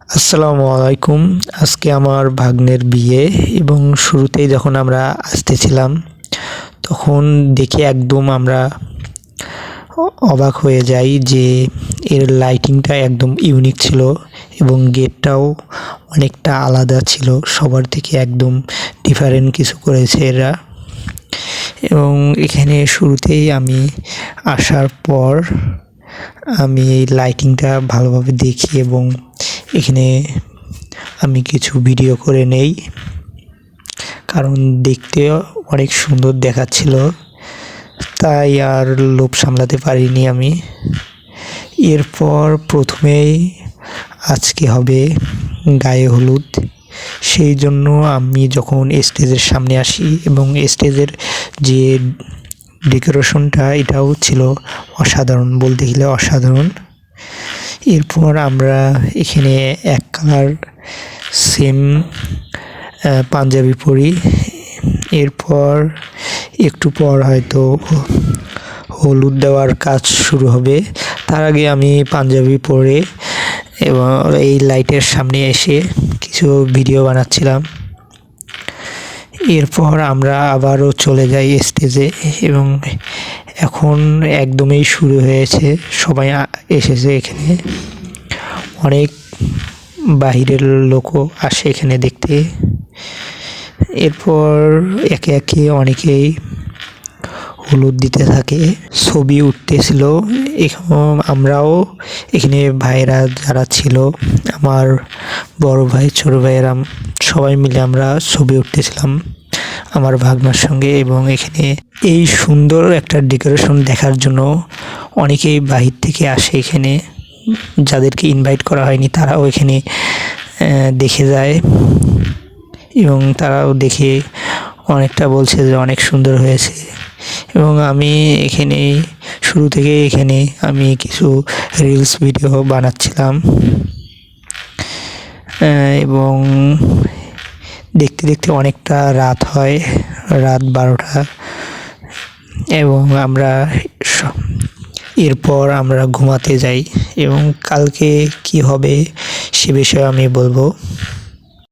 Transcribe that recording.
আসসালামু আলাইকুম। আজকে আমার ভাগ্নের বিয়ে এবং শুরুতেই যখন আমরা আসতেছিলাম তখন দেখে একদম আমরা অবাক হয়ে যাই যে এর লাইটিংটা একদম ইউনিক ছিল এবং গেটটাও অনেকটা আলাদা ছিল, সবার থেকে একদম ডিফারেন্ট কিছু করেছে এরা। এবং এখানে শুরুতেই আমি আসার পর আমি এই লাইটিংটা ভালোভাবে দেখি এবং এখানে আমি কিছু ভিডিও করে নেই, কারণ দেখতে অনেক সুন্দর দেখাচ্ছিল, তাই আর লোভ সামলাতে পারিনি আমি। এরপর প্রথমেই আজকে হবে গায়ে হলুদ, সেই জন্য আমি যখন স্টেজের সামনে আসি এবং স্টেজের যে ডেকোরেশনটা এটাও ছিল অসাধারণ, বলতে গেলে অসাধারণ। এরপর আমরা এখানে এক কালার সেম পাঞ্জাবি পরি। এরপর একটু পর হয়তো হলুদ দেওয়ার কাজ শুরু হবে। তার আগে আমি পাঞ্জাবি পরে এবং এই লাইটের সামনে এসে কিছু ভিডিও বানাচ্ছিলাম। এরপর আমরা আবারও চলে যাই স্টেজে এবং এখন একদমই শুরু হয়েছে, সবাই এসেছে এখানে, অনেক বাহিরের লোকও আসে এখানে দেখতে। এরপর একে একে অনেকেই হলুদ দিতে থাকে, ছবি উঠতেছিল। এখন আমরাও এখানে ভাইরা যারা ছিল, আমার বড় ভাই ছোট ভাইয়েরা সবাই মিলে আমরা ছবি উঠতেছিলাম আমার ভাগনার সঙ্গে। এবং এখানে এই সুন্দর একটা ডেকোরেশন দেখার জন্য অনেকেই বাহির থেকে আসে এখানে, যাদেরকে ইনভাইট করা হয়নি তারাও এখানে দেখে যায় এবং তারাও দেখে অনেকটা বলছে যে অনেক সুন্দর হয়েছে। এবং আমি এখানে শুরু থেকে এখানে আমি কিছু রিলস ভিডিও বানাচ্ছিলাম এবং দেখতে দেখতে অনেকটা রাত হয়, রাত 12টা, এবং আমরা এরপর আমরা ঘুমাতে যাই এবং কালকে কি হবে সে বিষয়ে আমি বলবো।